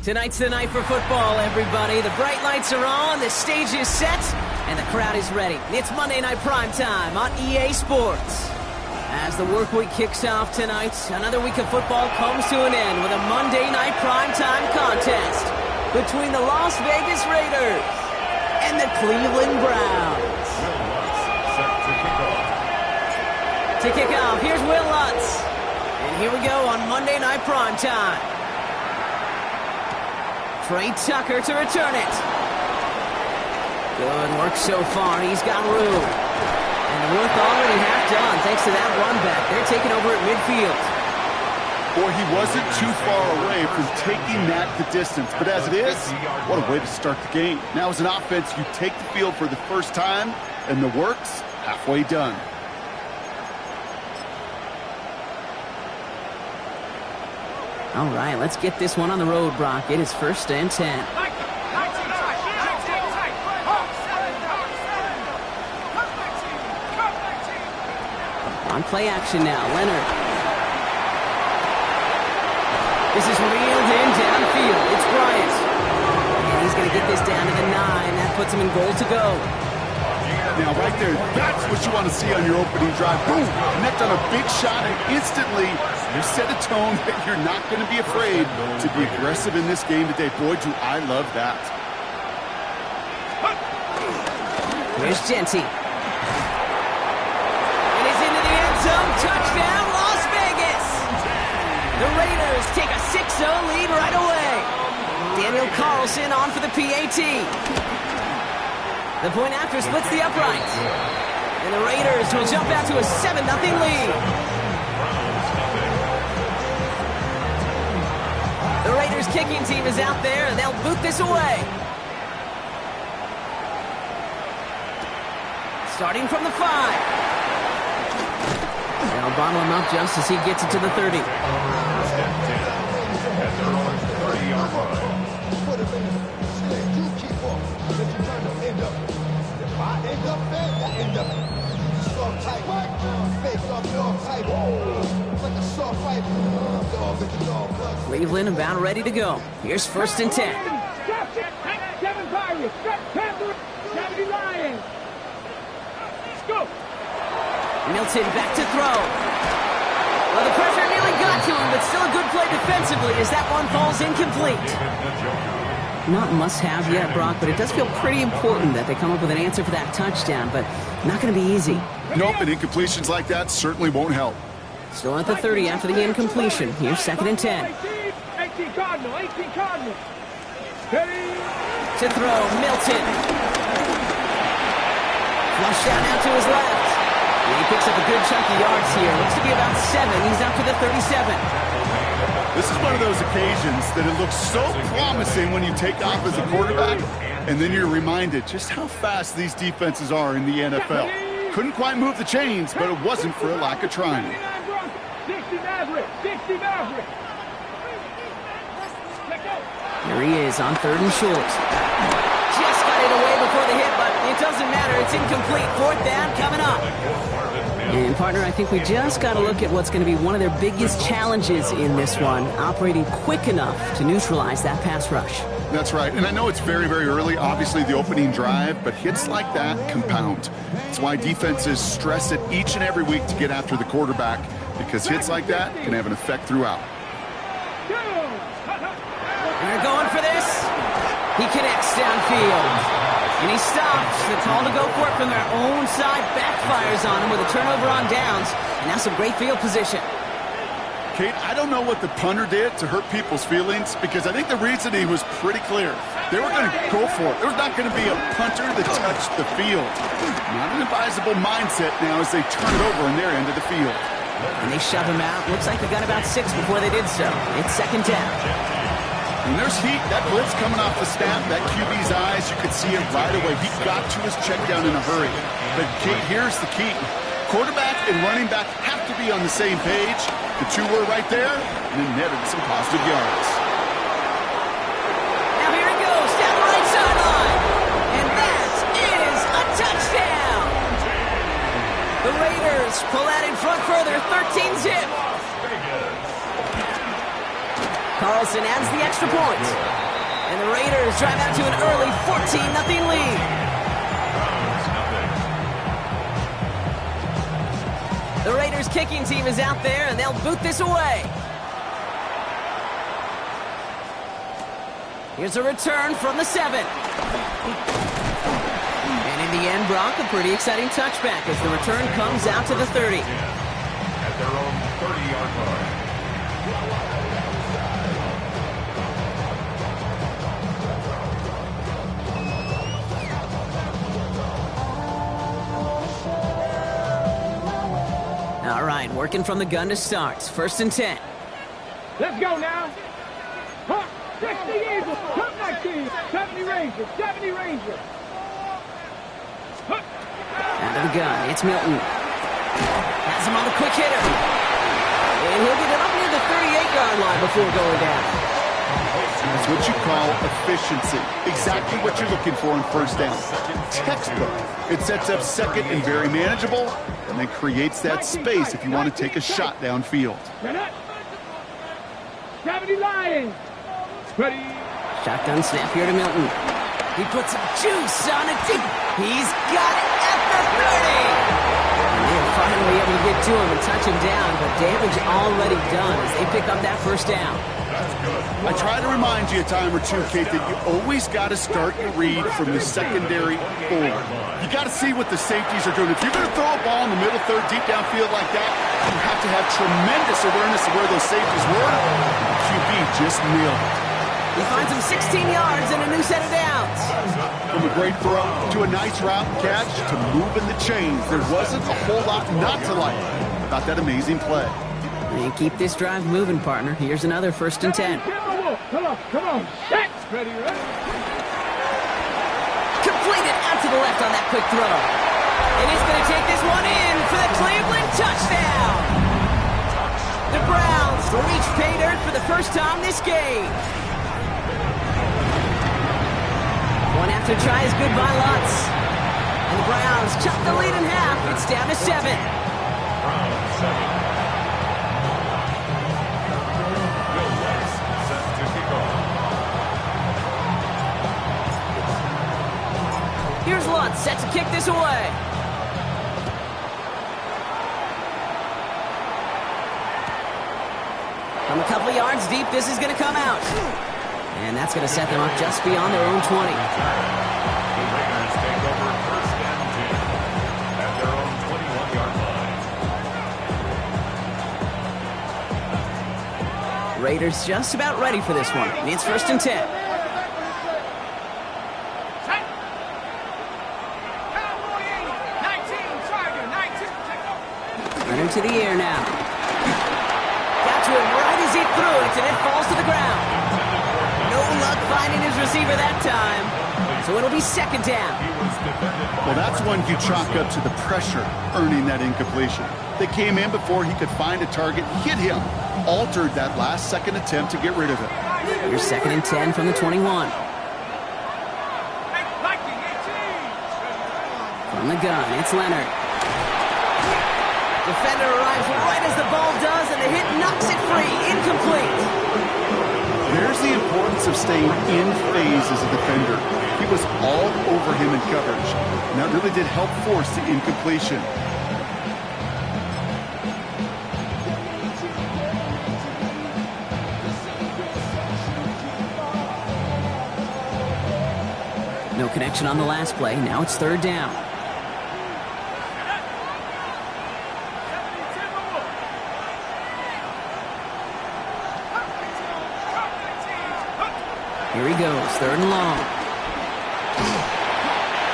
Tonight's the night for football, everybody. The bright lights are on, the stage is set, and the crowd is ready. It's Monday Night Primetime on EA Sports. As the work week kicks off tonight, another week of football comes to an end with a Monday Night Primetime contest between the Las Vegas Raiders and the Cleveland Browns. To kick off, here's Will Lutz. And here we go on Monday Night Primetime. Trey Tucker to return it. Good work so far. He's got room. And the work already half done thanks to that run back. They're taking over at midfield. Boy, he wasn't too far away from taking that the distance. But as it is, what a way to start the game. Now as an offense, you take the field for the first time, and the work's halfway done. All right, let's get this one on the road, Brock. It is 1st and 10. On play action now, Leonard. This is reeled in downfield. It's Bryant. And he's going to get this down to the 9. That puts him in goal to go. Now, right there, that's what you want to see on your opening drive. Boom! Connect on a big shot, and instantly you set a tone that you're not going to be afraid to be aggressive in this game today. Boy, do I love that. Here's Genty. It is into the end zone. Touchdown, Las Vegas! The Raiders take a 6-0 lead right away. Daniel Carlson on for the PAT. The point after splits the upright. And the Raiders will jump out to a 7-0 lead. The Raiders kicking team is out there, and they'll boot this away. Starting from the 5. They'll bottle him up just as he gets it to the 30. Cleveland about ready to go. Here's 1st and 10. 7 Pirates, 70 Lions. Let's go. Milton back to throw. Well, the pressure nearly got to him, but still a good play defensively as that one falls incomplete. Not must-have yet, Brock, but it does feel pretty important that they come up with an answer for that touchdown, but not going to be easy. Nope, and incompletions like that certainly won't help. Still at the 30 after the incompletion. Here's 2nd and 10. 18 Cardinal, 18 Cardinal. To throw, Milton. Flush down out to his left. And he picks up a good chunk of yards here. Looks to be about 7. He's up to the 37. This is one of those occasions that it looks so promising when you take off as a quarterback, and then you're reminded just how fast these defenses are in the NFL. Couldn't quite move the chains, but it wasn't for a lack of trying. 60 Maverick, 60 Maverick. Here he is on 3rd and short. Just got it away before the hit, but it doesn't matter. It's incomplete. 4th down coming up. And, partner, I think we just got to look at what's going to be one of their biggest challenges in this one, operating quick enough to neutralize that pass rush. That's right, and I know it's very, very early, obviously the opening drive, but hits like that compound. It's why defenses stress it each and every week to get after the quarterback, because hits like that can have an effect throughout. And they're going for this. He connects downfield. And he stops. The call to go for it from their own side backfires on him with a turnover on downs. And now some great field position. Kate, I don't know what the punter did to hurt people's feelings, because I think the reasoning was pretty clear. They were going to go for it. There was not going to be a punter that touched the field. Not an advisable mindset now as they turn it over on their end of the field. And they shove him out. Looks like they got about 6 before they did so. It's 2nd down. And there's heat. That blitz coming off the snap, that QB's eyes, you could see it right away. He got to his check down in a hurry. But, Kate, here's the key. Quarterback and running back have to be on the same page. The two were right there, and it netted some positive yards. Now here he goes, down the right sideline. And that is a touchdown. The Raiders pull that in front further, 13-zip. Carlson adds the extra point. And the Raiders drive out to an early 14-0 lead. The Raiders kicking team is out there, and they'll boot this away. Here's a return from the 7. And in the end, Brock, a pretty exciting touchback as the return comes out to the 30. At their own 30-yard line. All right, working from the gun to start. 1st and 10. Let's go now. 60 Eagles, come back team. 70 Rangers, 70 Rangers. Out of the gun, it's Milton. Has him on the quick hitter. And he'll get it up near the 38-yard line before going down. That's what you call efficiency. Exactly what you're looking for in 1st down. Textbook. It sets up 2nd and very manageable, and then creates that space if you want to take a shot downfield. 70 Lions. Ready. Shotgun snap here to Milton. He puts some juice on it. He's got it at the 30. And they're finally able to get to him and touch him down, but damage already done as they pick up that 1st down. I try to remind you a time or two, Kate, that you always got to start your read from the secondary forward. You got to see what the safeties are doing. If you're going to throw a ball in the middle third, deep downfield like that, you have to have tremendous awareness of where those safeties were. The QB just nailed it. He finds him 16 yards and a new set of downs. From a great throw to a nice route catch to moving the chains, there wasn't a whole lot not to like about that amazing play. And keep this drive moving, partner. Here's another 1st and 10. Come on. Ready. Completed out to the left on that quick throw. And he's going to take this one in for the Cleveland touchdown. The Browns reach pay dirt for the first time this game. One after try is good by Lutz. And the Browns chop the lead in half. It's down to 7. Browns 7. Here's Lutz, set to kick this away. From a couple of yards deep, this is going to come out. And that's going to set them up just beyond their own 20. The Raiders take over first and 10 at their own 21-yard line. Raiders just about ready for this one. It's first and 10. Running to the air now. Got to him right as he threw it, and it falls to the ground. No luck finding his receiver that time. So it'll be second down. Well, that's one you chalk up to the pressure earning that incompletion. They came in before he could find a target, hit him, altered that last-second attempt to get rid of it. Here's second and 10 from the 21. From the gun, it's Leonard. Defender arrives right as the ball does, and the hit knocks it free. Incomplete. There's the importance of staying in phase as a defender. He was all over him in coverage, and that really did help force the incompletion. No connection on the last play. Now it's third down. Here he goes, third and long.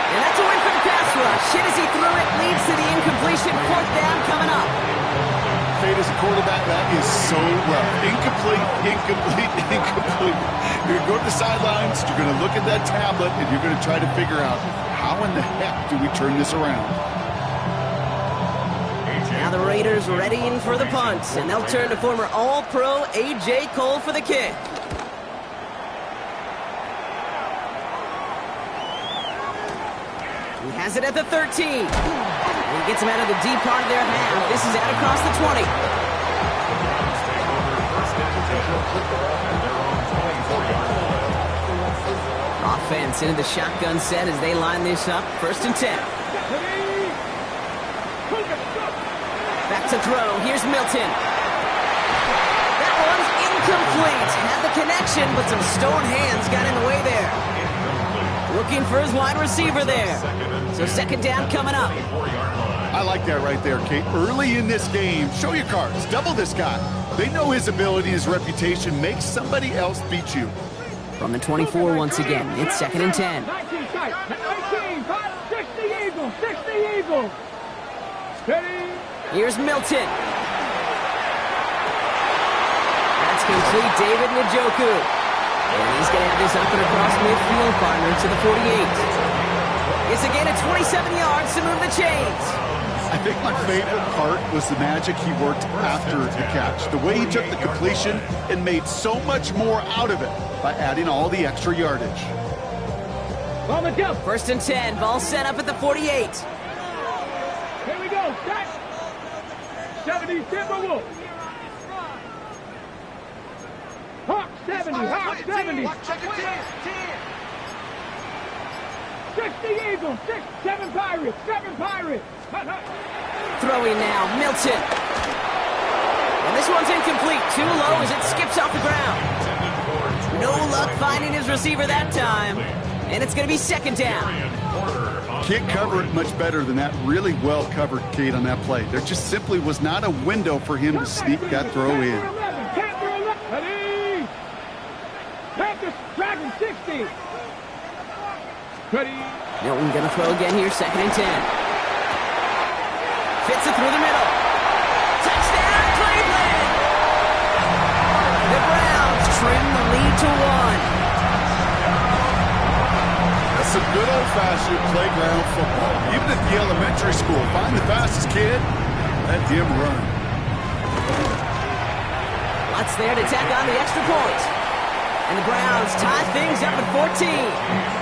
And that's a win for the pass rush. Hit as he threw it, leads to the incompletion. Fourth down coming up. Fade as a quarterback, that is so rough. Incomplete, incomplete, incomplete. You're going to go to the sidelines, you're going to look at that tablet, and you're going to try to figure out how in the heck do we turn this around. Now the Raiders ready in for the punt, and they'll turn to former All-Pro A.J. Cole for the kick. He has it at the 13. And he gets him out of the deep part of their half. This is out across the 20. Offense into the shotgun set as they line this up. First and 10. Back to throw. Here's Milton. That one's incomplete. Had the connection, but some stone hands got in the way there. Looking for his wide receiver there. So second down coming up. I like that right there, Kate. Early in this game, show your cards. Double this guy. They know his ability, his reputation makes somebody else beat you. From the 24 once again, it's second and 10. 19 tight. 19, 60 Eagles, 60 Eagles. Steady. Here's Milton. That's complete, David Njoku. And he's going to have this up and across midfield, partner, to the 48. It's a gain of 27 yards to move the chains. I think my favorite part was the magic he worked after the catch. The way he took the completion and made so much more out of it by adding all the extra yardage. On the jump. First and 10, ball set up at the 48. Here we go. Set. 70 Timberwolves. Hawk 70, Hawk 70. 60 Eagles, 7 Pirates, 7 Pirates. Throwing now, Milton. And this one's incomplete, too low as it skips off the ground. No luck finding his receiver that time. And it's going to be second down. Can't cover it much better than that. Really well covered, Kate, on that play. There just simply was not a window for him to sneak that throw in. Ready. Panthers, Dragon 60. Ready. Milton going to throw again here, second and 10. Fits it through the middle. Touchdown, Cleveland! The Browns trim the lead to 1. That's some good old-fashioned playground football. Even at the elementary school, find the fastest kid, let him run. Lutz there to tack on the extra point. And the Browns tie things up at 14.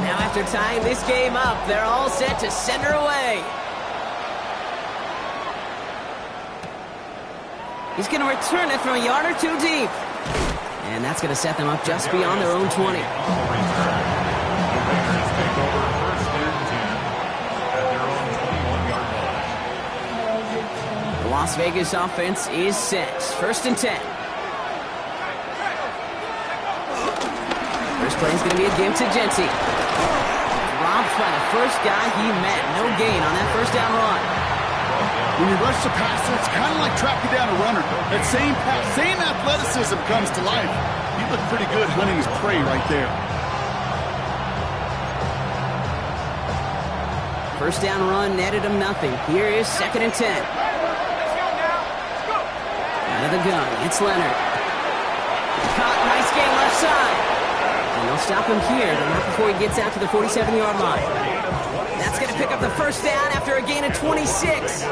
Now after tying this game up, they're all set to send her away. He's going to return it from a yard or two deep. And that's going to set them up just beyond their own 20. The Las Vegas offense is set. 1st and 10. First play is going to be a give to Jeanty. Robbed by the first guy he met. No gain on that first down run. When you rush the passer, it's kind of like tracking down a runner. That same athleticism comes to life. He looked pretty good hunting his prey right there. First down run netted him nothing. Here is 2nd and 10. Out of the gun, it's Leonard. Caught, nice game left side. And they'll stop him here, but not before he gets out to the 47-yard line. That's going to pick up the first down after a gain of 26.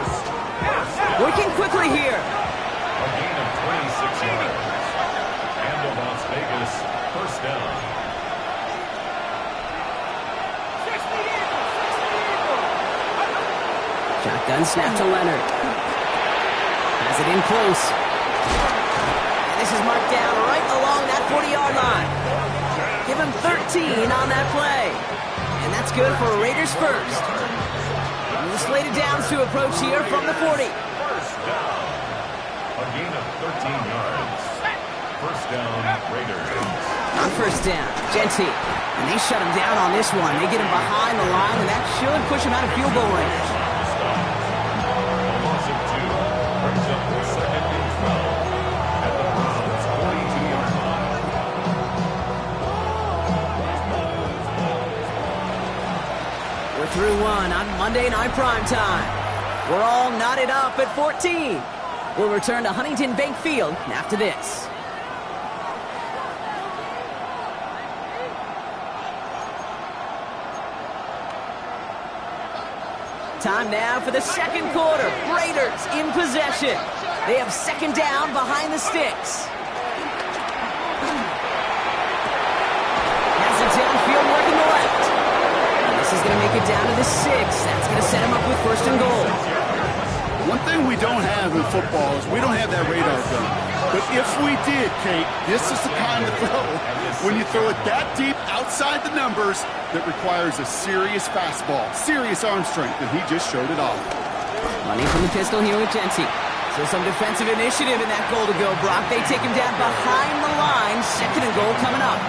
Working quickly here. A gain of 26 yards. And the Las Vegas first down. Shotgun snap to Leonard. Has it in close. And this is marked down right along that 40-yard line. Give him 13 on that play. And that's good for a Raiders first. And the slated downs to approach here from the 40. First down. A gain of 13 yards. First down, Raiders. On first down, Jeanty. And they shut him down on this one. They get him behind the line, and that should push him out of field goal range. A loss of 2 brings up the 2nd and 12 at the Browns' 42-yard line. We're through one on Monday Night Primetime. We're all knotted up at 14. We'll return to Huntington Bank Field after this. Time now for the second quarter. Raiders in possession. They have 2nd down behind the sticks. Has it downfield working the left. And this is going to make it down to the 6. That's going to set him up with 1st and goal. One thing we don't have in football is we don't have that radar gun. But if we did, Kate, this is the kind of throw when you throw it that deep outside the numbers that requires a serious fastball, serious arm strength, and he just showed it off. Running from the pistol here with Jeanty. So some defensive initiative in that goal to go, Brock. They take him down behind the line. 2nd and goal coming up.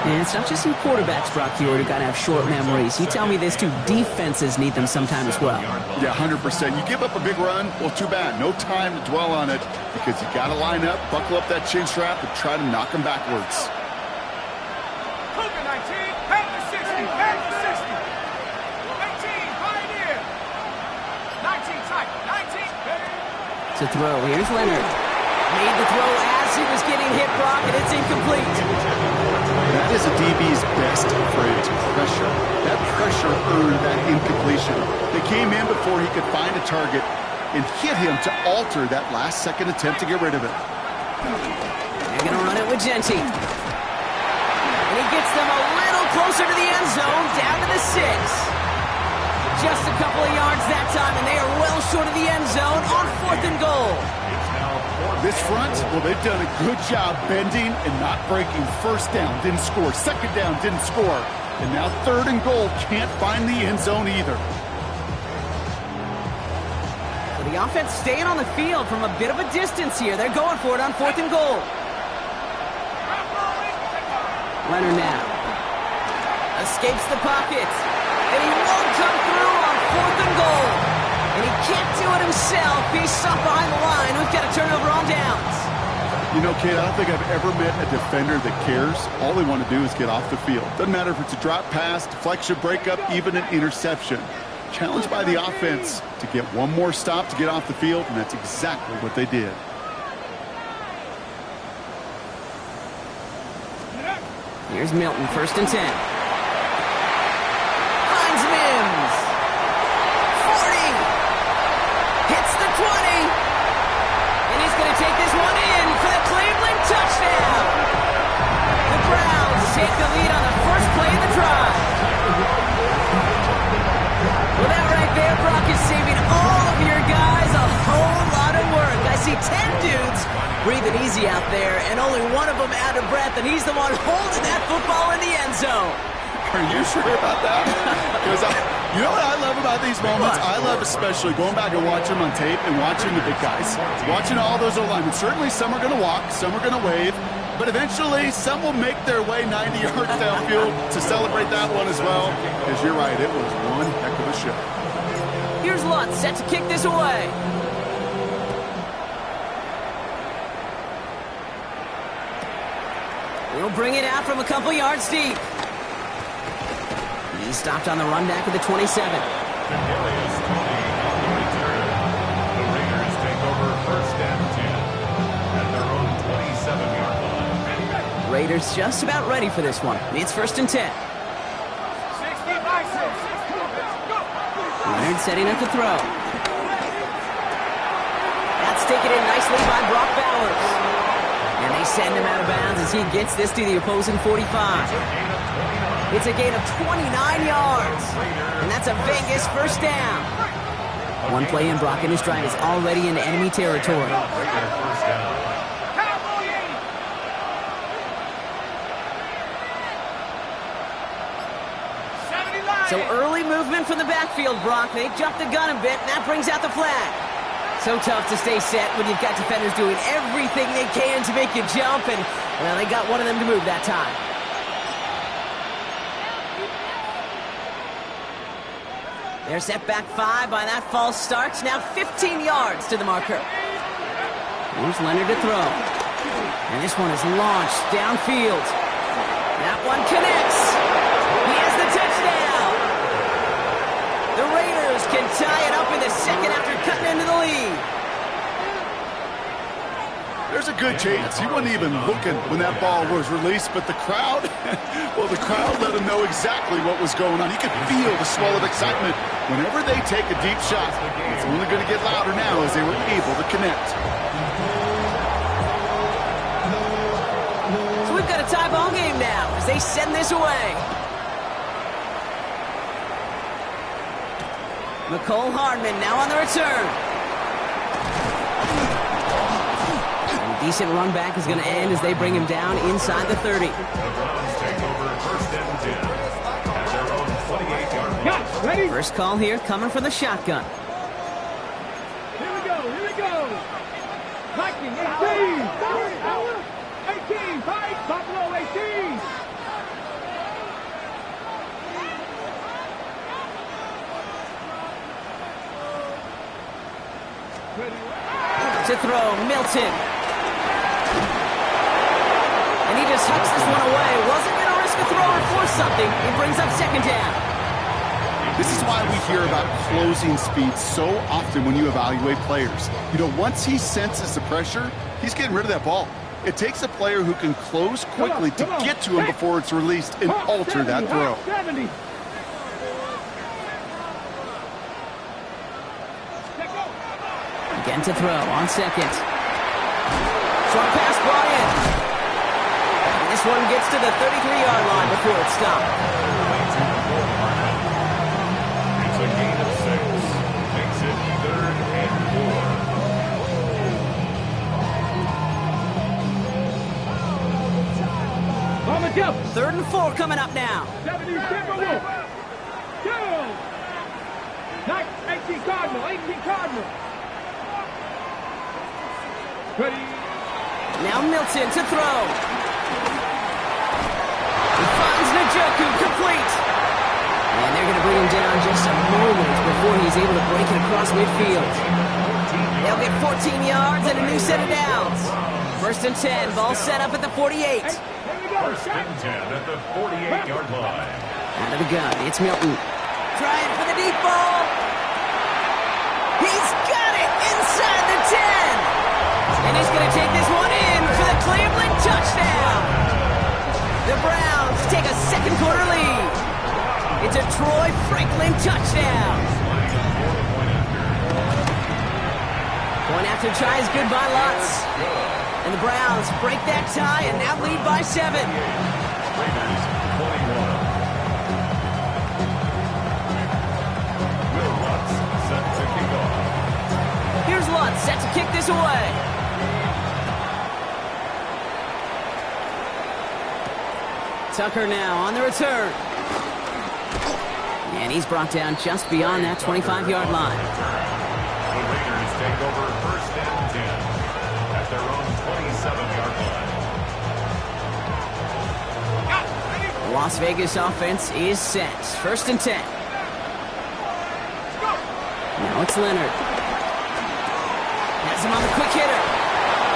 And it's not just some quarterbacks, Brock Huard, who got to have short memories. You tell me this too, defenses need them sometime as well. Yeah, 100%. You give up a big run, well, too bad. No time to dwell on it because you got to line up, buckle up that chin strap, and try to knock them backwards. Cougar 19, back to 60, back to 60. 19, Pioneer. 19, tight, 19. To throw, here's Leonard. Made the throw as he was getting hit, Brock, and it's incomplete. That is a DB's best friend, pressure. That pressure earned that incompletion. They came in before he could find a target and hit him to alter that last-second attempt to get rid of it. They're going to run it with Jeanty. And he gets them a little closer to the end zone, down to the 6. Just a couple of yards that time, and they are well short of the end zone on 4th and goal. This front, well, they've done a good job bending and not breaking. First down, didn't score. 2nd down, didn't score. And now 3rd and goal, can't find the end zone either. So the offense staying on the field from a bit of a distance here. They're going for it on 4th and goal. Leonard now escapes the pocket. And he won't come through on 4th and goal. And he can't do it himself. He's stopped behind the line. We've got a turnover on downs. You know, Kate, I don't think I've ever met a defender that cares. All they want to do is get off the field. Doesn't matter if it's a drop pass, deflection, breakup, even an interception. Challenged by the offense to get one more stop to get off the field, and that's exactly what they did. Here's Milton, 1st and 10. Finds Mims. 40. Hits the 20. And he's going to take this one in for the Cleveland touchdown. The Browns take the lead on the first play of the drive. Well, that right there, Brock, is saving all of your guys a whole lot of work. I see 10 he's the one holding that football in the end zone. Are you sure about that? Because you know what I love about these moments? I love especially going back and watching them on tape and watching the big guys. Watching all those O-linemen. Certainly some are going to walk, some are going to wave, but eventually some will make their way 90 yards downfield to celebrate that one as well. Because you're right, it was one heck of a show. Here's Lutz set to kick this away. He'll bring it out from a couple yards deep. He's stopped on the run back at the 27. The carry is 20 on the return. The Raiders take over first and 10 at their own 27-yard line. Raiders just about ready for this one. It's first and 10. Leonard setting up to throw. That's taken in nicely by Brock Bowers. And they send him out of bounds as he gets this to the opposing 45. It's a gain of 29 yards. And that's a Vegas first down. One play in, Brock and his drive is already in enemy territory. So early movement from the backfield, Brock. They jumped the gun a bit, and that brings out the flag. So tough to stay set when you've got defenders doing everything they can to make you jump, and, well, they got one of them to move that time. They're set back 5 by that false start. Now 15 yards to the marker. Here's Leonard to throw. And this one is launched downfield. That one connects. He has the touchdown. The Raiders can tie it up in the second after cutting into the lead. There's a good chance he wasn't even looking when that ball was released, but the crowd, well, the crowd let him know exactly what was going on. You could feel the swell of excitement. Whenever they take a deep shot, it's only going to get louder now as they were able to connect. So we've got a tie ball game now as they send this away. Mecole Hardman now on the return. Decent run back is going to end as they bring him down inside the 30. The Browns take over first and 10 at their own 28-yard line. Ready? First call here coming from the shotgun. Here we go. Viking 18. 18, fight, Buffalo 18. To throw, Milton. And he just hucks this one away. Wasn't going to risk a throw or force something. He brings up second down. This is why we hear about closing speed so often when you evaluate players. You know, once he senses the pressure, he's getting rid of that ball. It takes a player who can close quickly to get to him before it's released and alter that throw. 70. Again to throw on second. Short pass brought in. And this one gets to the 33-yard line before it's stopped. It's a gain of 6. Makes it 3rd and 4. On the jump. 3rd and 4 coming up now. 70, Timberwolf. 18 Cardinal. Ready. Now Milton to throw. He finds Njoku complete. And they're going to bring him down just a moment before he's able to break it across midfield. They'll get 14 yards and a new set of downs. First and 10, ball set up at the 48. First and 10 at the 48-yard line. Out of the gun, it's Milton. Trying for the deep ball. He's got it inside the 10. And he's going to take this one in for the Cleveland touchdown. The Browns take a second quarter lead. It's a Troy Franklin touchdown. Point after try is good by Lutz. And the Browns break that tie and now lead by 7. Raiders 21. Will Lutz set to kick off. Here's Lutz set to kick this away. Tucker now on the return. And he's brought down just beyond that 25-yard line. The Raiders take over first and 10 at their own 27-yard line. The Las Vegas offense is set. First and 10. Now it's Leonard. Has him on the quick hitter.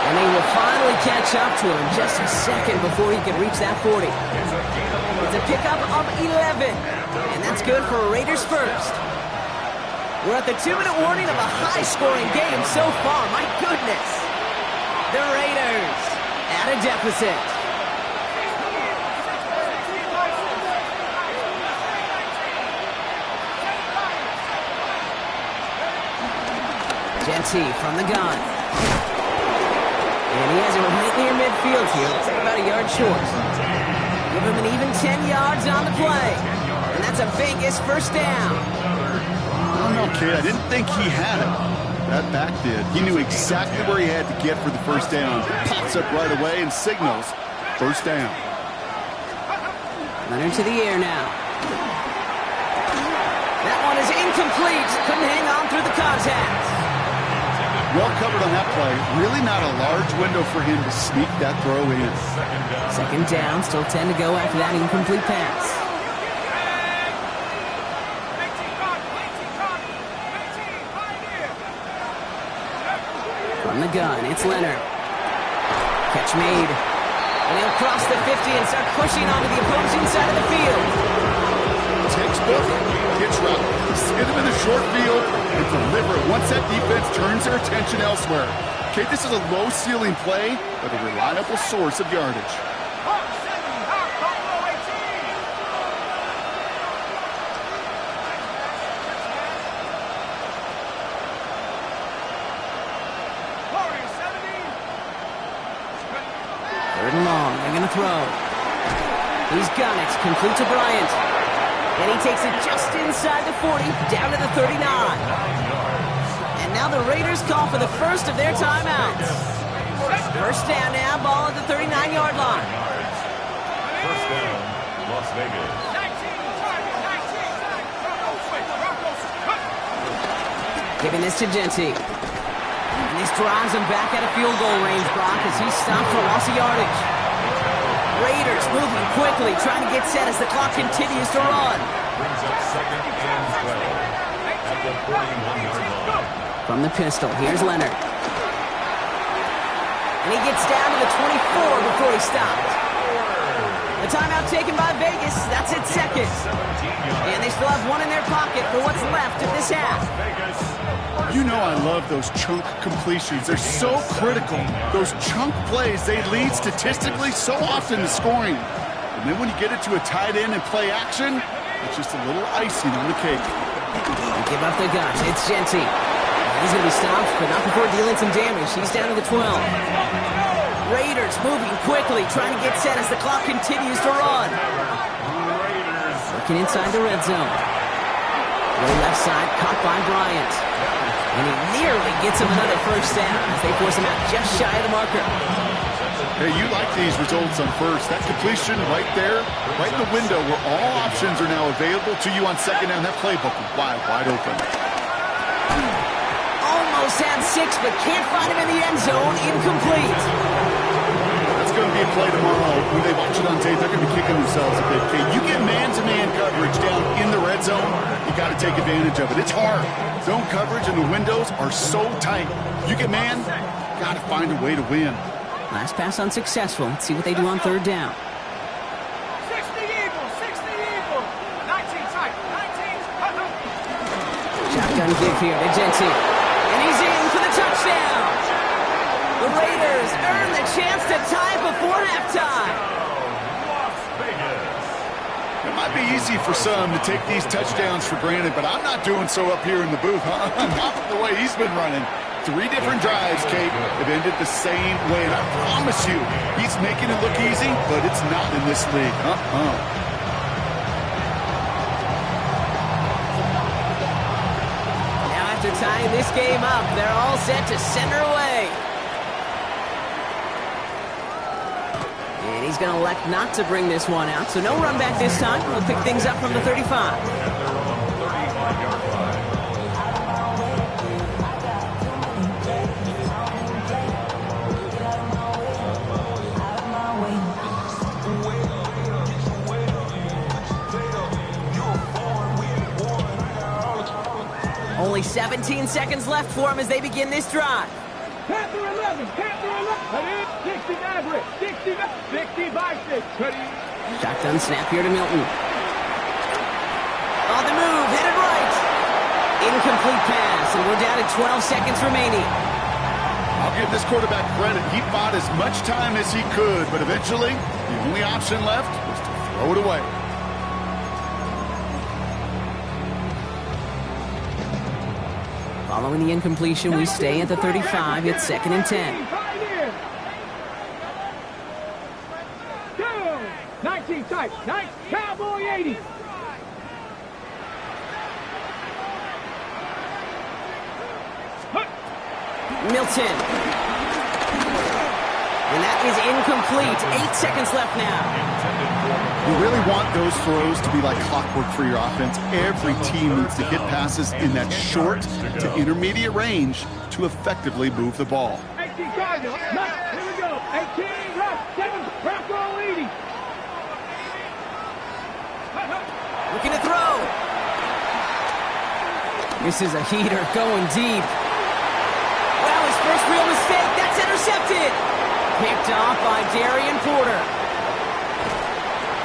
And they will finally catch up to him just a second before he can reach that 40. It's a pickup of 11. And that's good for a Raiders first. We're at the 2-minute warning of a high-scoring game so far. My goodness. The Raiders at a deficit. Jeanty from the gun. And he has it right near midfield here. Looks like about a yard short. Give him an even 10 yards on the play. And that's a Vegas first down. I don't know, kid. I didn't think he had it. That back did. He knew exactly where he had to get for the first down. Pops up right away and signals first down. Leonard to the air now. That one is incomplete. Couldn't hang on through the contact. Well covered on that play. Really not a large window for him to sneak that throw in. Second down, still 10 to go after that incomplete pass. From the gun, it's Leonard. Catch made. And he'll cross the 50 and start pushing onto the opposing side of the field. Textbook hitch route. Hit him in the short field and deliver it once that defense turns their attention elsewhere. Okay, this is a low-ceiling play, but a reliable source of yardage. Third and long, they're going to throw. He's got it, complete to Bryant. And he takes it just inside the 40, down to the 39. And now the Raiders call for the first of their timeouts. First down now, ball at the 39-yard line. First down, Las Vegas. Giving this to Jeanty. And this drives him back out of field goal range, Brock, as he stopped for loss of yardage. Raiders moving quickly, trying to get set as the clock continues to run. Brings up second and 12 at the 41-yard line. From the pistol, here's Leonard. And he gets down to the 24 before he stopped. The timeout taken by Vegas. That's its second. And they still have one in their pocket for what's left of this half. You know I love those chunk completions. They're so critical. Those chunk plays, they lead statistically so often to scoring. And then when you get it to a tight end and play action, it's just a little icing on the cake. They give up the guns. It's Jeanty. He's going to be stopped, but not before dealing some damage. He's down to the 12. Raiders moving quickly, trying to get set as the clock continues to run. Working inside the red zone. Way left side, caught by Bryant. And he nearly gets him another first down as they force him out just shy of the marker. Hey, you like these results on first. That completion right there, right in the window where all options are now available to you on second down. That playbook is wide open. Almost had 6, but can't find him in the end zone. Incomplete. That's going to be a play tomorrow. When they watch it on tape, they're going to be kicking themselves a bit. Okay, you get man-to-man coverage down in the red zone, you got to take advantage of it. It's hard. Zone coverage and the windows are so tight. You get man, got to find a way to win. Last pass unsuccessful. Let's see what they do on third down. 60 Eagles, 60 Eagles. 19 tight, 19. Shotgun give here to Jeanty. And he's in for the touchdown. The Raiders earn the chance to tie before halftime. It might be easy for some to take these touchdowns for granted, but I'm not doing so up here in the booth. Not the way he's been running. 3 different drives, Kate, have ended the same way. And I promise you, he's making it look easy, but it's not in this league. Now after tying this game up, they're all set to send her away. And And he's going to elect not to bring this one out, so no run back this time. We'll pick things up from the 35. At their own 35-yard line. Only 17 seconds left for him as they begin this drive. Panther 11, Panther 11. 69 Brick, 65 6. Shotgun snap here to Milton. On the move, headed right. Incomplete pass, and we're down to 12 seconds remaining. I'll give this quarterback credit. He bought as much time as he could, but eventually, the only option left was to throw it away. Following the incompletion, we stay at the 35. It's 2nd and 10. 19 tight, nice Cowboy 80. Milton. And that is incomplete. 8 seconds left now. You really want those throws to be like clockwork for your offense. Every team needs to hit passes in that short to intermediate range to effectively move the ball. 18 Cardinals, here we go. 18 Rush, 7 Rockwell 80. Looking to throw. This is a heater going deep. Well, his first real mistake. That's intercepted. Picked off by Darian Porter.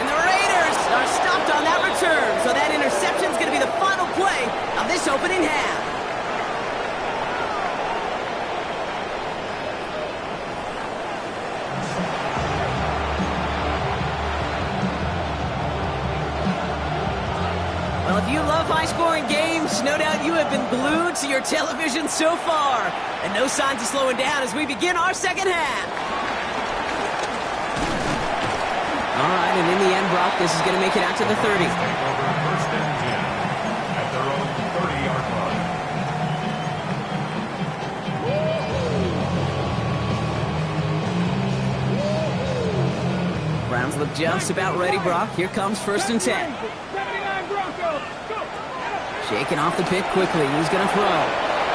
And the Raiders are stopped on that return. So that interception is going to be the final play of this opening half. Well, if you love high-scoring games, no doubt you have been glued to your television so far. And no signs of slowing down as we begin our second half. All right, and in the end, Brock, this is going to make it out to the 30. Take over 1st and 10 at their own 30-yard line. Browns look just about ready, Brock. Here comes 1st and 10. 79 Broncos, go. Shaking off the pick quickly. He's going to throw.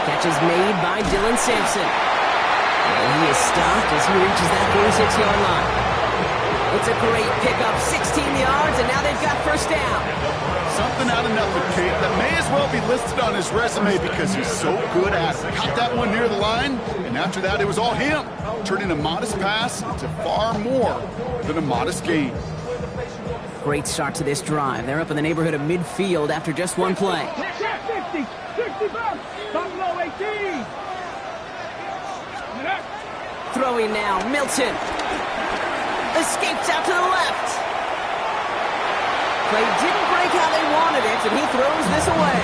Catch is made by Dylan Sampson. And he is stopped as he reaches that 46-yard line. It's a great pickup, 16 yards, and now they've got 1st down. Something out of nothing, Kate, that may as well be listed on his resume because he's so good at it. Caught that one near the line, and after that, it was all him, turning a modest pass into far more than a modest gain. Great start to this drive. They're up in the neighborhood of midfield after just one play. 60, 65, Buffalo 18. Throwing now, Milton. Escapes out to the left. Play didn't break how they wanted it, and he throws this away.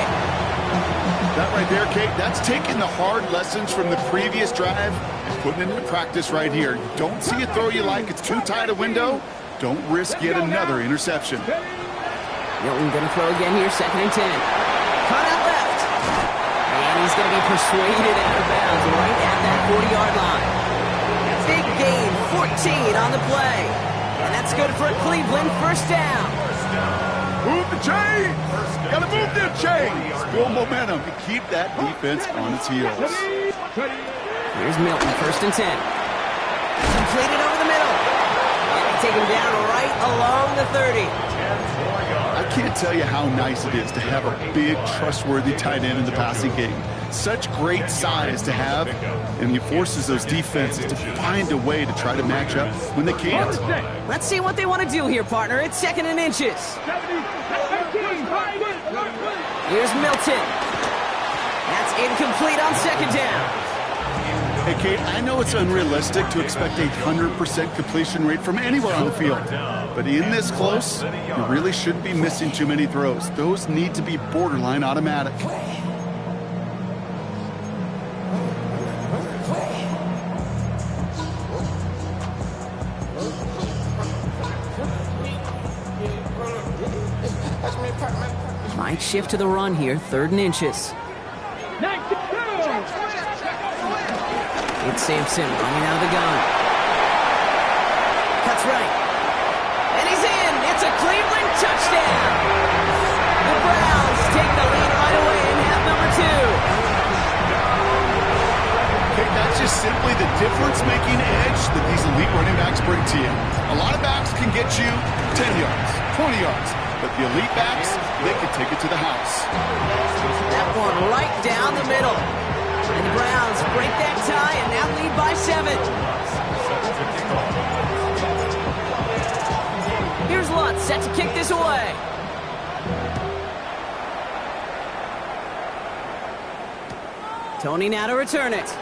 That right there, Kate, that's taking the hard lessons from the previous drive and putting it into practice right here. You don't see a throw you like, it's too tight a window, don't risk yet another interception. Milton going to throw again here, 2nd and 10. Cut out left. And he's going to be persuaded out of bounds right at that 40-yard line. Big gain, 14 on the play. And that's good for Cleveland, 1st down. Move the chains! Gotta move them chains! Build momentum and keep that defense on its heels. Here's Milton, 1st and 10. Completed over the middle. And they take him down right along the 30. I can't tell you how nice it is to have a big, trustworthy tight end in the passing game. Such great size to have, and he forces those defenses to find a way to try to match up when they can't. Let's see what they want to do here, partner. It's 2nd and inches. Here's Milton. That's incomplete on 2nd down. Hey, Kate, I know it's unrealistic to expect a 100% completion rate from anywhere on the field, but in this close, you really shouldn't be missing too many throws. Those need to be borderline automatic. Might shift to the run here, 3rd and inches. It's Sampson running out of the gun. Cuts right. And he's in. It's a Cleveland touchdown. The Browns take the lead right away in half number 2. That's just simply the difference-making edge that these elite running backs bring to you. A lot of backs can get you 10 yards, 20 yards, but the elite backs, they can take it to the house. That one right down the middle. And the Browns break that tie and now lead by 7. Here's Lutz set to kick this away. Tony now to return it.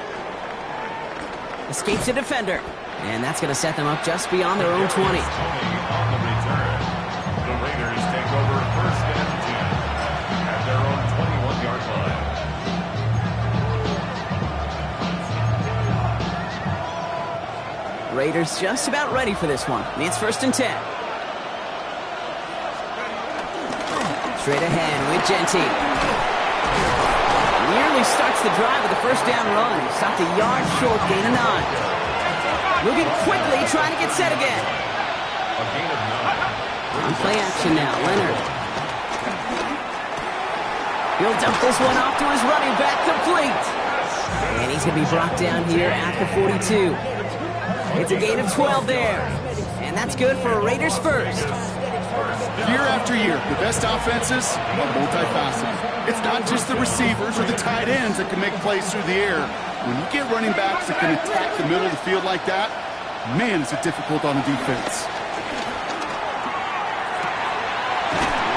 Escapes a defender. And that's going to set them up just beyond their own 20. On the return, the Raiders take over first and 10 at their own 21-yard line. Raiders just about ready for this one. It's first and 10. Straight ahead with Genty. Nearly starts the drive with a first down run. He stopped a yard short, gain of 9. Moving quickly, trying to get set again. A gain of 9. On play action now, Leonard. He'll dump this one off to his running back, complete. And he's going to be brought down here at the 42. It's a gain of 12 there. And that's good for a Raiders first. Year after year, the best offenses are multifaceted. It's not just the receivers or the tight ends that can make plays through the air. When you get running backs that can attack the middle of the field like that, man, is it difficult on the defense.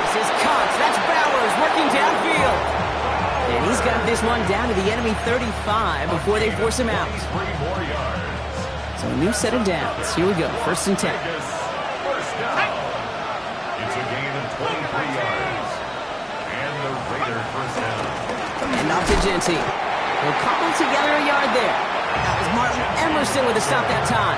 This is Cox. That's Bowers working downfield. And he's got this one down to the enemy 35 before they force him out. 3 more yards. So a new set of downs. Here we go, first and 10. First down. It's a gain of 23 yards. And the Raider first down. And off to Genty. He'll cobble together a yard there. That was Martin Emerson with a stop that time.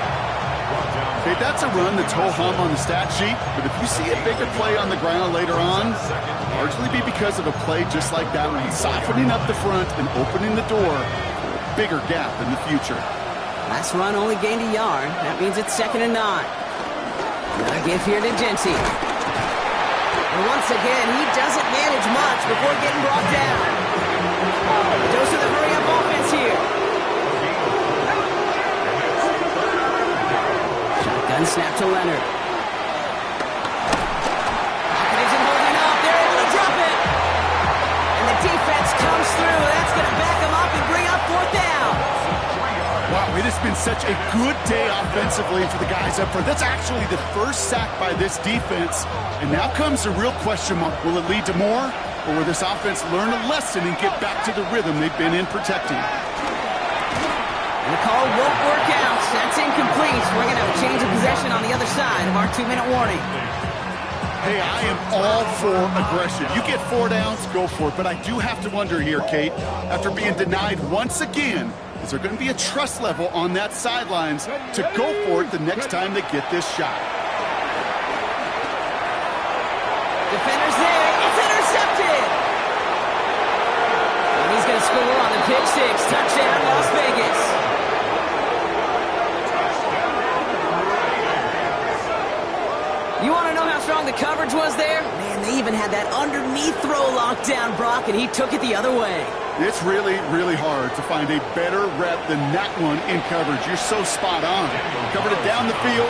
Okay, that's a run that's ho-hum on the stat sheet, but if you see a bigger play on the ground later on, it'll largely be because of a play just like that one, softening up the front and opening the door for a bigger gap in the future. Last run only gained a yard. That means it's second and 9. Another give here to Genty. And once again, he doesn't manage much before getting brought down. Goes to the hurry-up offense here. Shotgun snap to Leonard. Pocket isn't holding up. They're able to drop it. And the defense comes through. That's going to back them up and bring up fourth down. Wow, it has been such a good day offensively for the guys up front. That's actually the first sack by this defense. And now comes the real question mark. Will it lead to more? Or will this offense learn a lesson and get back to the rhythm they've been in protecting? And the call won't work out. That's incomplete. We're going to have a change of possession on the other side of our 2-minute warning. Hey, I am all for aggression. You get 4 downs, go for it. But I do have to wonder here, Kate, after being denied once again, is there going to be a trust level on that sidelines to go for it the next time they get this shot? Defender's there. It's intercepted. And he's going to score on the pick six. Touchdown, Las Vegas. You want to know how strong the coverage was there? Man, they even had that underneath throw locked down, Brock, and he took it the other way. It's really, really hard to find a better rep than that one in coverage. You're so spot on. Covered it down the field.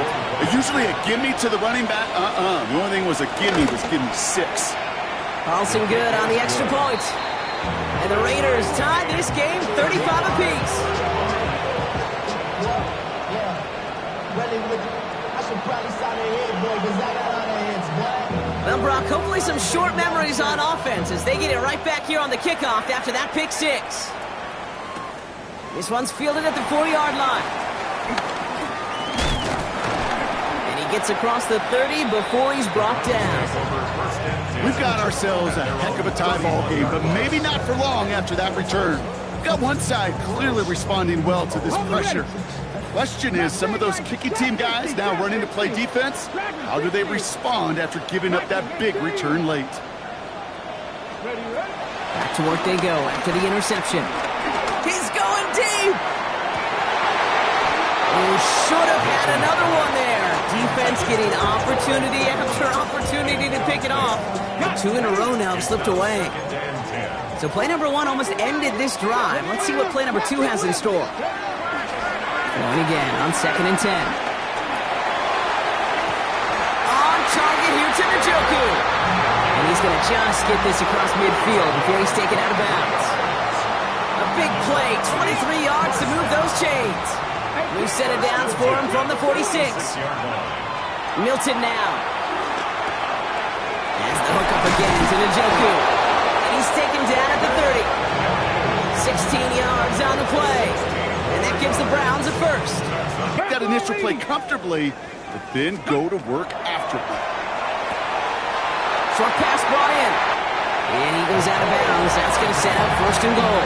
Usually a gimme to the running back. The only thing was a gimme was gimme 6. Paulson good on the extra point. And the Raiders tie this game 35 apiece. Well, Brock, hopefully some short memories on offense as they get it right back here on the kickoff after that pick six. This one's fielded at the 4-yard line. And he gets across the 30 before he's brought down. We've got ourselves a heck of a tie ball game, but maybe not for long after that return. We've got one side clearly responding well to this pressure. Question is, some of those kicking team guys now running to play defense, how do they respond after giving up that big return late? Back to work they go after the interception. He's going deep! He should have had another one there. defense getting opportunity after opportunity to pick it off. 2 in a row now have slipped away. So play number 1 almost ended this drive. Let's see what play number 2 has in store. Going again on 2nd and 10. On target here to Njoku. And he's going to just get this across midfield before he's taken out of bounds. A big play, 23 yards to move those chains. New set of downs for him from the 46. Milton now. As the hook up again to Njoku. And he's taken down at the 30. 16 yards on the play. And that gives the Browns a first. Take that initial play comfortably, but then go to work after it. Short pass brought in. And he goes out of bounds. That's going to set up 1st and goal.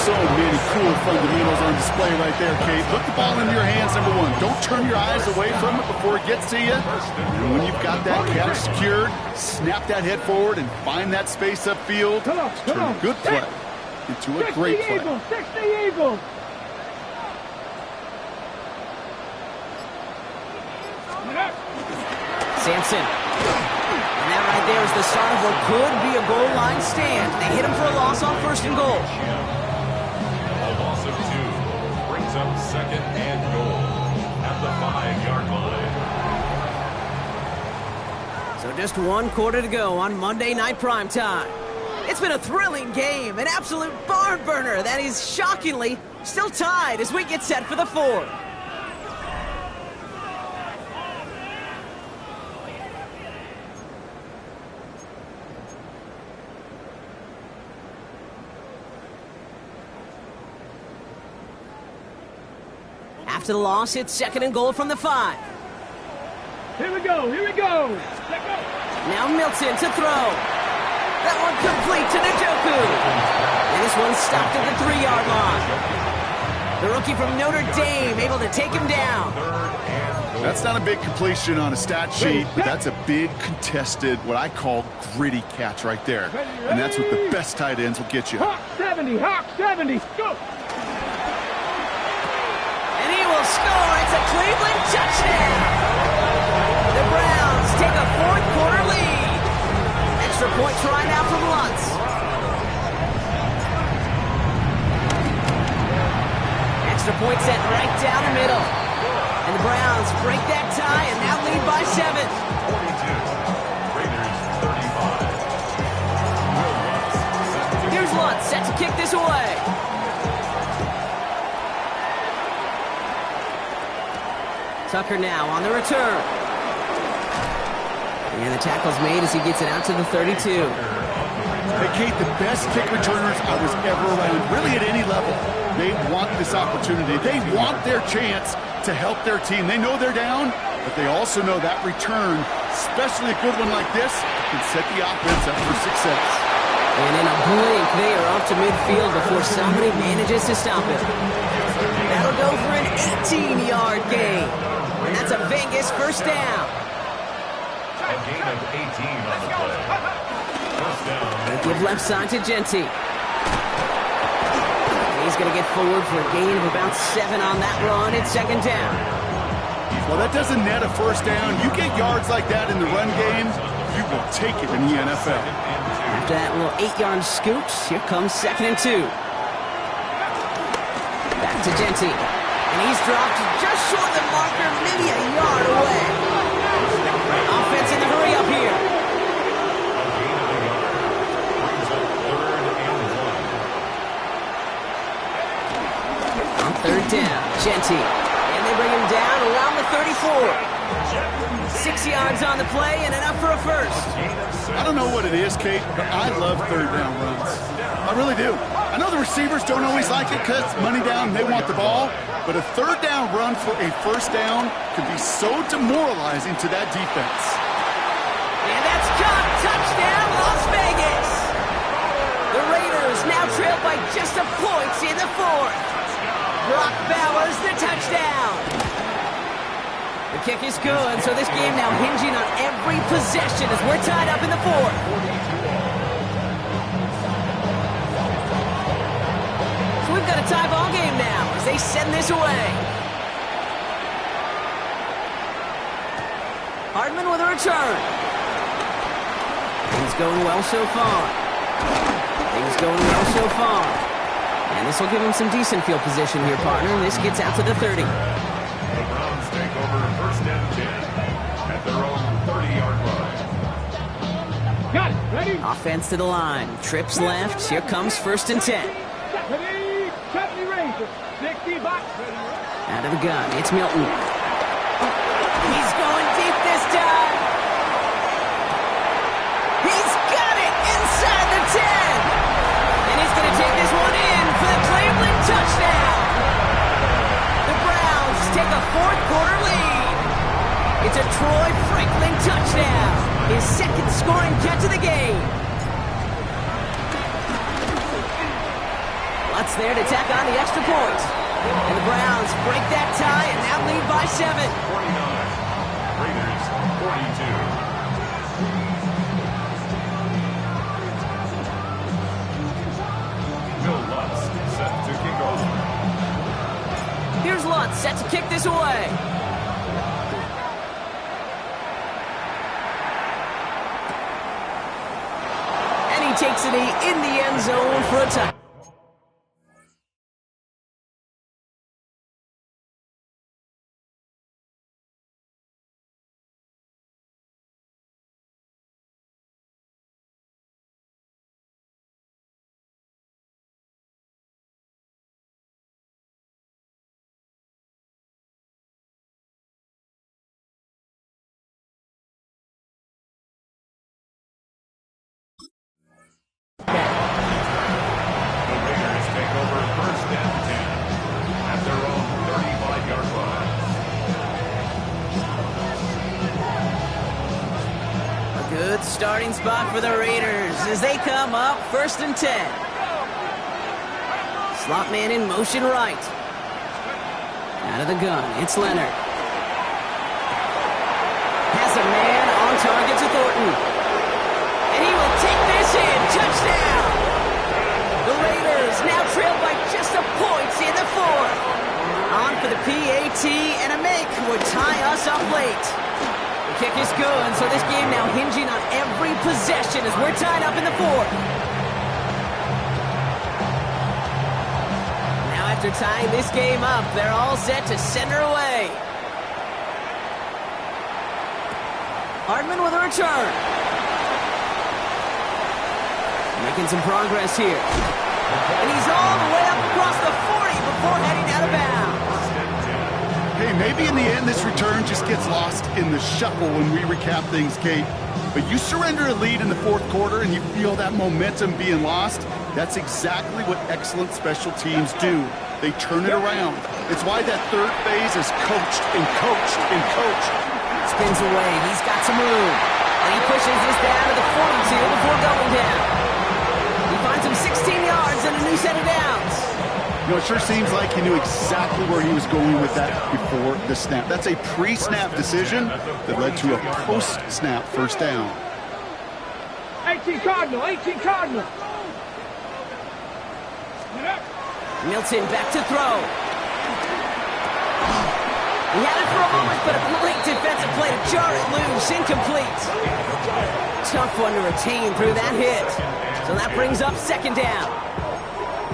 So many cool fundamentals on display right there, Kate. Put the ball in your hands, number 1. Don't turn your eyes away from it before it gets to you. And when you've got that catch secured, snap that head forward and find that space upfield. Turn a good play into a great play. 60 Eagles. Sampson. And that right there is the start of what could be a goal line stand. They hit him for a loss on 1st and goal. A loss of 2 brings up 2nd and goal at the 5-yard line. So just 1 quarter to go on Monday Night Primetime. It's been a thrilling game, an absolute barn burner that is shockingly still tied as we get set for the 4th. After the loss, it's 2nd and goal from the 5. Here we go. Now Milton to throw. That one complete to Njoku. And this one stopped at the 3-yard line. The rookie from Notre Dame able to take him down. That's not a big completion on a stat sheet, but that's a big contested, what I call gritty catch right there. And that's what the best tight ends will get you. Hawk 70, go! And he will score. It's a Cleveland touchdown. The Browns take a 4th quarter lead. Extra point try now from Lutz. Extra point set right down the middle. And the Browns break that tie and now lead by 7. 42, Raiders 35. Here's Lutz set to kick this away. Tucker now on the return. And the tackle's made as he gets it out to the 32. Hey, Kate, the best kick returners I was ever around, really at any level, they want this opportunity. They want their chance to help their team. They know they're down, but they also know that return, especially a good one like this, can set the offense up for success. And in a blink, they are up to midfield before somebody manages to stop it. That'll go for an 18-yard gain. And that's a Vegas 1st down. A gain of 18 on the play. 1st down. They give left side to Genty. He's going to get forward for a gain of about 7 on that run. It's 2nd down. Well, that doesn't net a 1st down. You get yards like that in the run game, you will take it in the NFL. After that little 8-yard scoot, here comes 2nd and 2. Back to Genty. And he's dropped just short of the marker, maybe a yard away. Offense in the hurry up here. A gain of a yard brings up 3rd and 1. On 3rd down, Genty. And they bring him down around the 34. 6 yards on the play and enough for a first. I don't know what it is, Kate, but I love 3rd down runs. I really do. I know the receivers don't always like it because money down, they want the ball. But a 3rd down run for a 1st down can be so demoralizing to that defense. And that's caught. Touchdown, Las Vegas. The Raiders now trail by just a point in the 4th. Brock Bowers, the touchdown. The kick is good, so this game now hinging on every possession as we're tied up in the 4th. So we've got a tie ball game now as they send this away. return. Things going well so far. Things going well so far. And this will give him some decent field position here, partner. This gets out to the 30. The Browns take over first and 10 at their own 30-yard line. Got it. Ready? Offense to the line. Trips left. Here comes first and 10. 70 Rangers. 60 box. Out of the gun. It's Milton. He's going deep this time. He's got it inside the 10. And he's going to take this one in for the Cleveland touchdown. The Browns take a fourth-quarter lead. It's a Troy Franklin touchdown. His second scoring catch of the game. Lutz there to tack on the extra point. And the Browns break that tie and now lead by 7. 49. Raiders 42. Will Lutz set to kick off. Here's Lutz set to kick this away. And he takes it in the end zone for a touchdown. The Raiders take over first and 10 at their own 35-yard line. A good starting spot for the Raiders as they come up first and 10. Slot man in motion right. Out of the gun, it's Leonard. Has a man on target to Thornton. And he will take this in. Touchdown! The Raiders now trail by just a point in the fourth. On for the PAT, and a make would tie us up late. The kick is good, so this game now hinging on every possession as we're tied up in the fourth. Now after tying this game up, they're all set to send her away. Hardman with a return. Making some progress here. And he's all the way up across the 40 before heading out of bounds. Hey, maybe in the end this return just gets lost in the shuffle when we recap things, Kate. But you surrender a lead in the fourth quarter and you feel that momentum being lost. That's exactly what excellent special teams do. They turn it around. It's why that third phase is coached and coached and coached. Spins away. He's got some room. And he pushes this down to the 42 before going down. He finds him 16 yards and a new set of downs. You know, it sure seems like he knew exactly where he was going with that before the snap. That's a pre-snap decision that led to a post-snap first down. 18 Cardinal, 18 Cardinal. Milton back to throw. He had it for a moment, but a late defensive play to jar it loose. Incomplete. Tough one to retain through that hit. So that brings up second down.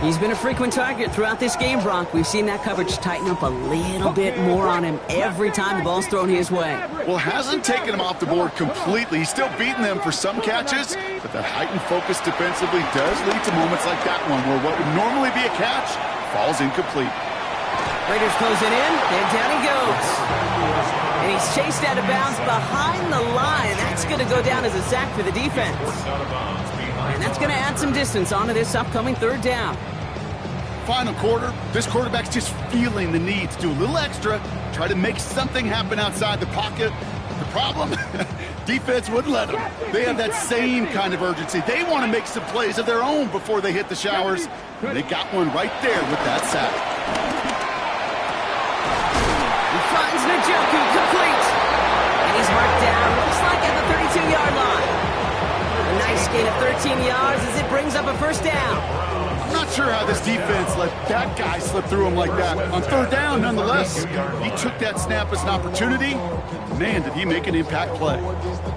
He's been a frequent target throughout this game, Bronk. We've seen that coverage tighten up a little bit more on him every time the ball's thrown his way. Well, hasn't taken him off the board completely. He's still beating them for some catches, but that heightened focus defensively does lead to moments like that one where what would normally be a catch falls incomplete. Raiders closing in, and down he goes. And he's chased out of bounds behind the line. That's going to go down as a sack for the defense. And that's going to add some distance onto this upcoming third down. Final quarter, this quarterback's just feeling the need to do a little extra, try to make something happen outside the pocket. The problem, defense wouldn't let them. They have that same kind of urgency. They want to make some plays of their own before they hit the showers. And they got one right there with that sack. He finds Njoku complete. And he's marked down, looks like at the 32-yard line. A nice gain of 13 yards as it brings up a first down. I'm not sure how this defense let that guy slip through him like that. On third down, nonetheless, he took that snap as an opportunity. Man, did he make an impact play.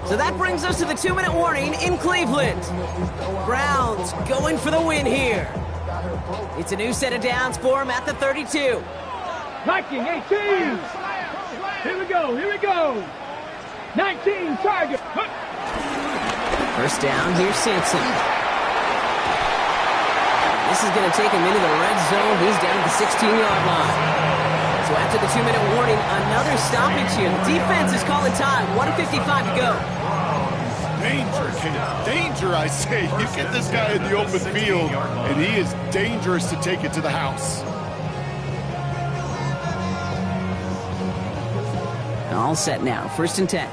So that brings us to the 2-minute warning in Cleveland. Browns going for the win here. It's a new set of downs for him at the 32. Viking 18. Here we go, here we go. 19, target. First down, here's Sampson. This is going to take him into the red zone. He's down at the 16-yard line. So after the 2-minute warning, another stoppage here. The defense is calling time. 1:55 to go. Danger, kid. Danger, I say. You get this guy in the open field, and he is dangerous to take it to the house. All set now. 1st and 10.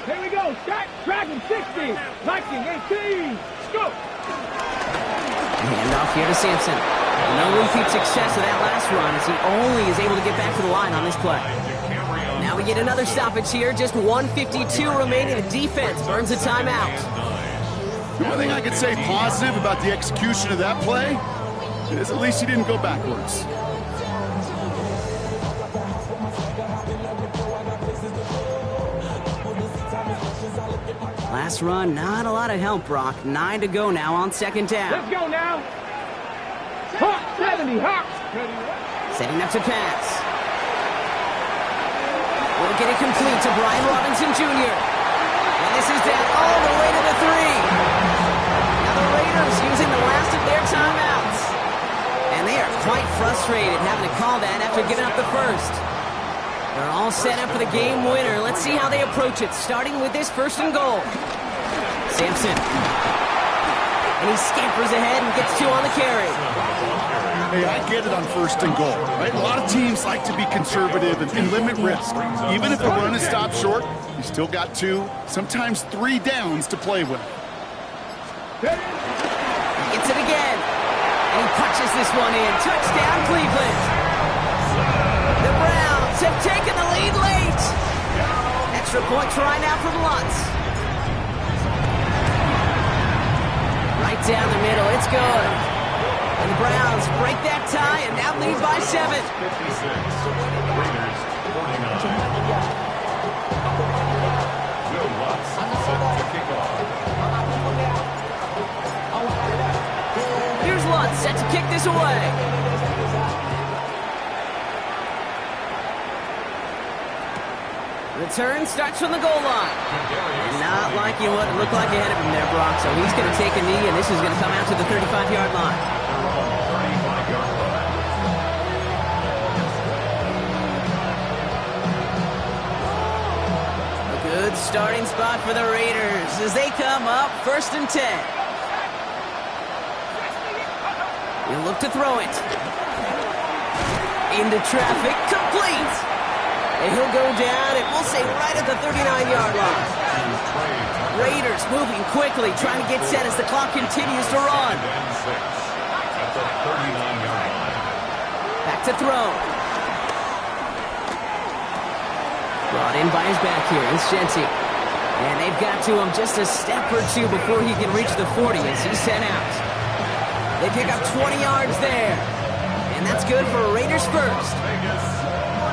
Here we go. Start. Dragon 60. Viking 18. Go. Hand off here to Sampson. No repeat success of that last run as he only is able to get back to the line on this play. Now we get another stoppage here. Just 1:52 remaining. The defense burns a timeout. The one thing I could say positive about the execution of that play is at least he didn't go backwards. Last run, not a lot of help, Brock. 9 to go now on 2nd down. Let's go now. Hawk 70, Hawk. Setting up to pass. Will get it complete to Brian Robinson Jr. And this is down all the way to the 3. Now the Raiders using the last of their timeouts. And they are quite frustrated having to call that after giving up the first. They're all set up for the game winner. Let's see how they approach it, starting with this 1st and goal. Sampson. And he scampers ahead and gets 2 on the carry. Hey, I get it on 1st and goal, right? A lot of teams like to be conservative and limit risk. Even if the run is stopped short, you still got 2, sometimes 3 downs to play with. Gets it again. And he punches this one in. Touchdown, Cleveland. The Browns have taken the lead late. Extra point try now from Lutz. Right down the middle. It's good. And the Browns break that tie and now lead by 7. 56. Raiders 49. Will Lutz set to kick off. Here's Lutz set to kick this away. Return starts from the goal line. And not liking what it looked like ahead of him there, Brock. So he's going to take a knee, and this is going to come out to the 35-yard line. A good starting spot for the Raiders as they come up 1st and 10. He'll look to throw it. Into traffic, complete. And he'll go down, and we'll say right at the 39-yard line. Raiders moving quickly, trying to get set as the clock continues to run. At the 39-yard line. Back to throw. Brought in by his back here, it's Shenty. And they've got to him just a step or 2 before he can reach the 40 as he's sent out. They pick up 20 yards there. And that's good for Raiders first.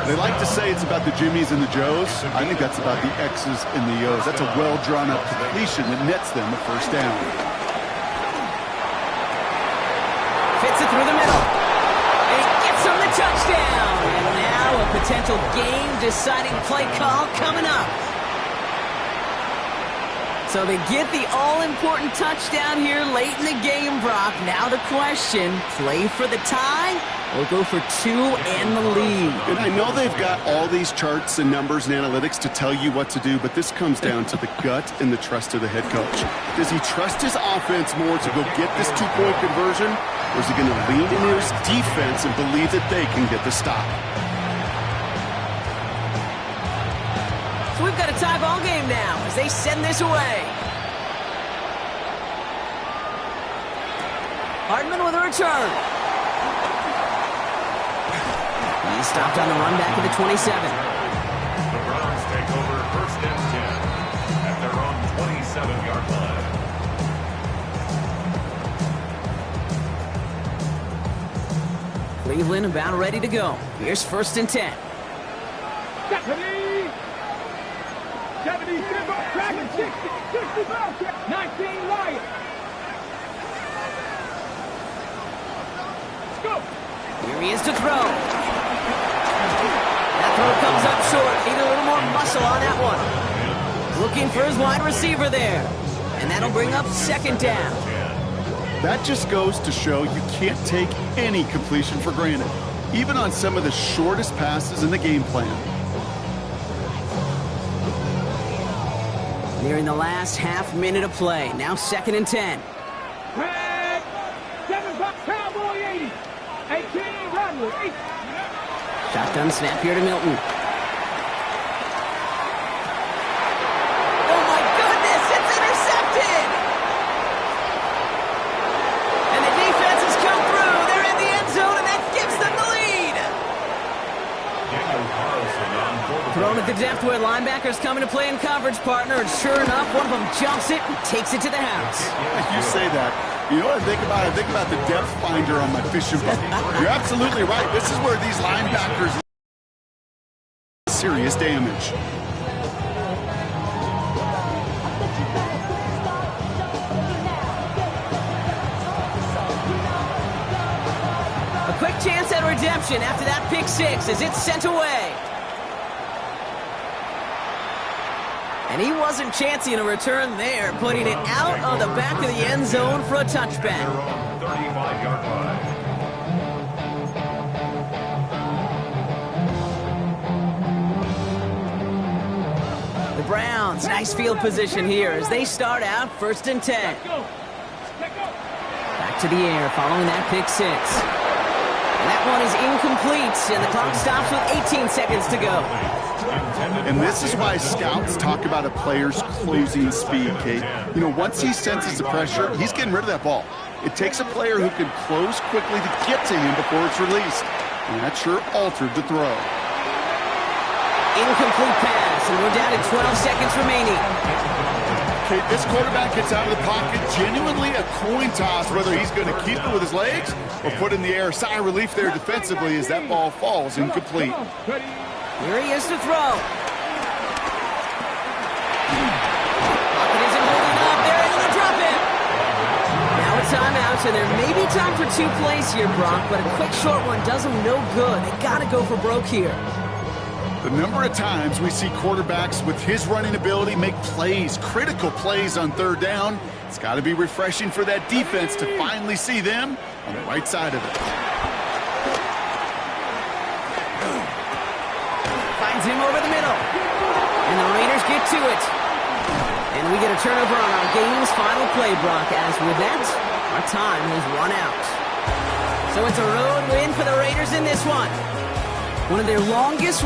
They like to say it's about the Jimmies and the Joes. I think that's about the X's and the O's. That's a well-drawn-up completion that nets them a 1st down. Fits it through the middle. And he gets him the touchdown. And now a potential game-deciding play call coming up. So they get the all-important touchdown here late in the game, Brock. Now the question, play for the tie or go for 2 and the lead? And I know they've got all these charts and numbers and analytics to tell you what to do, but this comes down to the gut and the trust of the head coach. Does he trust his offense more to go get this 2-point conversion, or is he going to lean into his defense and believe that they can get the stop? So we've got a tie ball game now as they send this away. Hardman with a return. He's stopped on the run back at the 27. The Browns take over 1st and 10 at their own 27-yard line. Cleveland about ready to go. Here's 1st and 10. 70 Silver, Dragon 60 ball, 19 Lions. Let's go. Here he is to throw. That throw comes up short. Need a little more muscle on that one. Looking for his wide receiver there. And that'll bring up 2nd down. That just goes to show you can't take any completion for granted, even on some of the shortest passes in the game plan. Nearing the last half minute of play. Now 2nd and 10. Red, 7 Cowboy 80. 18 Rodley, 8. Shotgun snap here to Milton. Oh my goodness, it's intercepted! And the defense has come through. They're in the end zone, and that gives them the lead. Thrown at the depth where linebackers coming to play in coverage, partner, and sure enough, one of them jumps it and takes it to the house. You say that. You know what I think about? I think about the depth finder on my fishing boat. You're absolutely right. This is where these linebackers serious damage. A quick chance at redemption after that pick 6 as it's sent away. And he wasn't chancing a return there, putting it out of the back of the end zone for a touchback. 35-yard line. The Browns, nice field position here as they start out 1st and 10. Back to the air following that pick 6. And that one is incomplete, and the clock stops with 18 seconds to go. And this is why scouts talk about a player's closing speed, Kate. You know, once he senses the pressure, he's getting rid of that ball. It takes a player who can close quickly to get to him before it's released. And that sure altered the throw. Incomplete pass, and we're down to 12 seconds remaining. Kate, this quarterback gets out of the pocket, genuinely a coin toss whether he's going to keep it with his legs or put in the air. Sigh of relief there defensively as that ball falls incomplete. Here he is to throw. Pocket isn't holding up. They're able to drop it. Now a timeout, and there may be time for 2 plays here, Brock, but a quick short one does them no good. They got to go for broke here. The number of times we see quarterbacks with his running ability make plays, critical plays on 3rd down, it's got to be refreshing for that defense to finally see them on the right side of it. Finds him over the middle. And the Raiders get to it. And we get a turnover on our game's final play, Brock, as with that, our time has run out. So it's a road win for the Raiders in this one. One of their longest